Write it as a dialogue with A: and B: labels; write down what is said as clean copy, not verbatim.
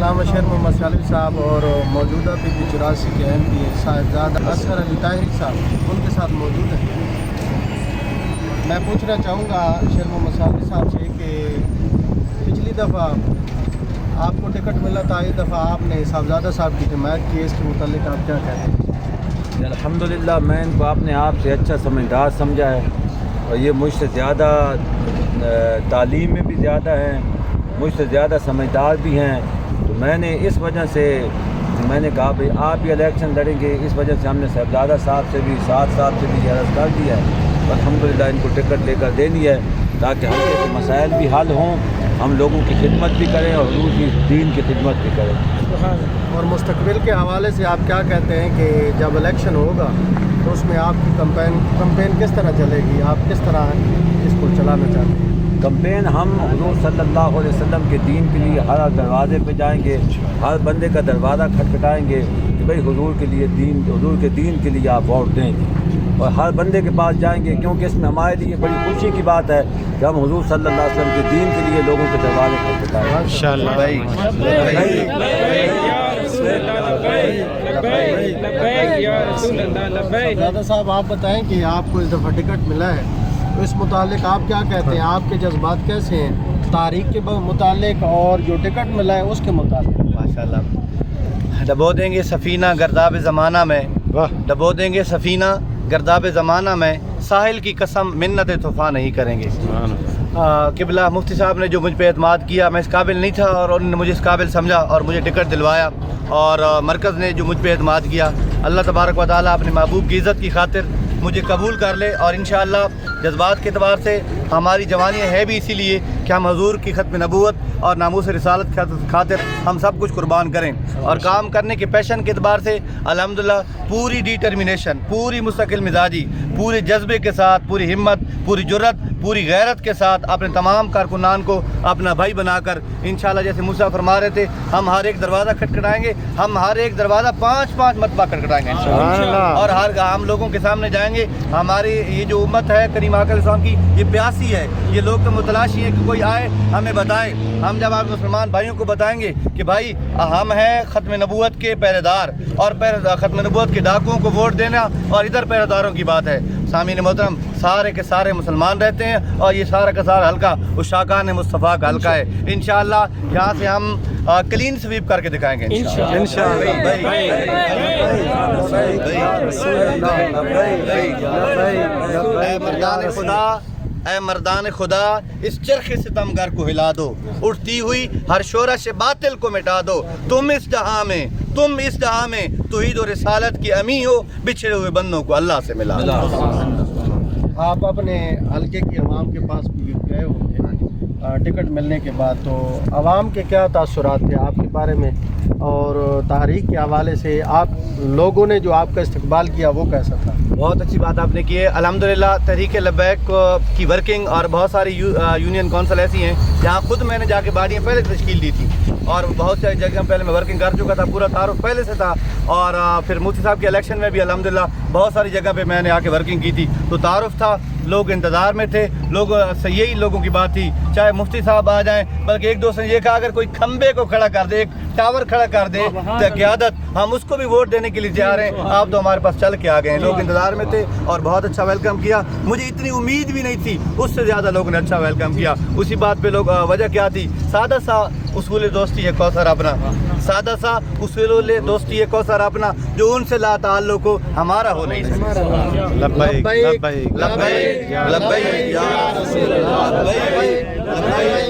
A: علامہ شیر محمد سالم صاحب اور موجودہ PB84 کے MP صاحبزادہ اصغر علی طاہری صاحب ان کے ساتھ موجود ہیں. میں پوچھنا چاہوں گا شیر محمد سالم صاحب سے کہ پچھلی دفعہ آپ کو ٹکٹ ملا تھا, اس دفعہ آپ نے صاحبزادہ صاحب کی حمایت کی, اس کے متعلق آپ کیا کہتے ہیں؟
B: الحمدللہ میں ان کو اپنے آپ سے اچھا سمجھدار سمجھا ہے اور یہ مجھ سے زیادہ تعلیم میں بھی زیادہ ہیں, مجھ سے زیادہ سمجھدار بھی ہیں. تو میں نے اس وجہ سے میں نے کہا بھئی آپ بھی الیکشن لڑیں گے, اس وجہ سے ہم نے صاحبزادہ صاحب سے بھی سعد صاحب سے بھی عرض کر دیا ہے. الحمدللہ ان کو ٹکٹ لے کر دینی ہے تاکہ ہم کے مسائل بھی حل ہوں, ہم لوگوں کی خدمت بھی کریں اور حضور کی دین کی خدمت بھی کریں.
A: اور مستقبل کے حوالے سے آپ کیا کہتے ہیں کہ جب الیکشن ہوگا تو اس میں آپ کی کمپین کس طرح چلے گی, آپ کس طرح اس کو چلانا چاہتے ہیں؟
B: کمپین ہم حضور صلی اللہ علیہ وسلم کے دین کے لیے ہر دروازے پہ جائیں گے, ہر بندے کا دروازہ کھٹکھٹائیں گے کہ بھئی حضور کے لیے حضور کے دین کے لیے آپ ووٹ دیں, اور ہر بندے کے پاس جائیں گے کیونکہ اس میں ہمارے لیے بڑی خوشی کی بات ہے کہ ہم حضور صلی اللہ علیہ وسلم کے دین کے لیے لوگوں کے دروازے کھٹکھٹائیں.
A: صاحبزادہ صاحب آپ بتائیں کہ آپ کو اس دفعہ ٹکٹ ملا ہے تو اس متعلق آپ کیا کہتے ہیں, آپ کے جذبات کیسے ہیں تاریخ کے متعلق اور جو ٹکٹ ملا ہے اس کے متعلق؟
C: ماشاءاللہ ڈبو دیں گے سفینہ گرداب زمانہ میں, ڈبو دیں گے سفینہ گرداب زمانہ میں, ساحل کی قسم منت طوفان نہیں کریں گے. قبلہ مفتی صاحب نے جو مجھ پہ اعتماد کیا, میں اس قابل نہیں تھا اور انہوں نے مجھے اس قابل سمجھا اور مجھے ٹکٹ دلوایا, اور مرکز نے جو مجھ پہ اعتماد کیا, اللہ تبارک و تعالیٰ اپنے محبوب کی عزت کی خاطر مجھے قبول کر لے. اور انشاءاللہ جذبات کے اعتبار سے ہماری جوانیاں ہیں بھی اسی لیے کہ ہم حضور کی ختم نبوت اور ناموس رسالت خاطر ہم سب کچھ قربان کریں, اور کام کرنے کے پیشن کے اعتبار سے الحمدللہ پوری ڈیٹرمنیشن, پوری مستقل مزاجی, پورے جذبے کے ساتھ, پوری ہمت, پوری جرت, پوری غیرت کے ساتھ اپنے تمام کارکنان کو اپنا بھائی بنا کر انشاءاللہ جیسے موسیٰ فرما رہے تھے ہم ہر ایک دروازہ کھٹکھٹائیں گے, ہم ہر ایک دروازہ 5 مرتبہ کھٹکھٹائیں گے انشاءاللہ, اور ہم لوگوں کے سامنے جائیں گے. ہماری یہ جو امت ہے کریم آقا السلام کی, یہ پیاسی ہے, یہ لوگ تو متلاشی ہے کہ کوئی آئے ہمیں بتائے. ہم جب آپ مسلمان بھائیوں کو بتائیں گے کہ بھائی ہم ہیں ختم نبوت کے پہرے دار, اور ختم نبوت کے ڈاکوؤں کو ووٹ دینا اور ادھر پہرے داروں کی بات ہے. سامعین محترم سارے کے سارے مسلمان رہتے ہیں اور یہ سارا کا سارا حلقہ عشاقان مصطفیٰ کا حلقہ ہے. انشاءاللہ یہاں سے ہم کلین سویپ کر کے دکھائیں گے اے مردان خدا اس چرخ ستمگر کو ہلا دو, اٹھتی ہوئی ہر شورش باطل کو مٹا دو. تم اس جہاں میں توحید و رسالت کی امی ہو, بچھڑے ہوئے بندوں کو اللہ سے ملا دو.
A: آپ اپنے حلقے کی عوام کے پاس بھی گئے ہوں گے ٹکٹ ملنے کے بعد, تو عوام کے کیا تاثرات تھے آپ کے بارے میں, اور تحریک کے حوالے سے آپ لوگوں نے جو آپ کا استقبال کیا وہ کیسا تھا؟
C: بہت اچھی بات آپ نے کی ہے. الحمدللہ تحریک لبیک کی ورکنگ اور بہت ساری یونین کونسل ایسی ہیں جہاں خود میں نے جا کے باڑیاں پہلے تشکیل دی تھی, اور بہت ساری جگہ پہلے میں ورکنگ کر چکا تھا, پورا تعارف پہلے سے تھا. اور پھر مفتی صاحب کے الیکشن میں بھی الحمدللہ بہت ساری جگہ پہ میں نے آ کے ورکنگ کی تھی, تو تعارف تھا, لوگ انتظار میں تھے, لوگ سے یہی لوگوں کی بات تھی چاہے مفتی صاحب آ جائیں, بلکہ ایک دوسرے نے یہ کہا اگر کوئی کھمبے کو کھڑا کر دے, ایک ٹاور کھڑا کر دے قیادت, ہم اس کو بھی ووٹ دینے کے لیے تیار ہیں. آپ تو ہمارے پاس چل کے آ گئے ہیں, لوگ انتظار میں تھے اور بہت اچھا ویلکم کیا. مجھے اتنی امید بھی نہیں تھی, اس سے زیادہ لوگوں نے اچھا ویلکم کیا. اسی بات پہ لوگ وجہ کیا تھی, سادہ سا اصول دوستی ہے کوثر اپنا, سادہ سا اصول دوستی ہے کوثر اپنا, جو ان سے لا تعلق ہو ہمارا ہو نہیں سکتا.
A: لبیک لبیک لبیک یا رسول اللہ, لبیک لبیک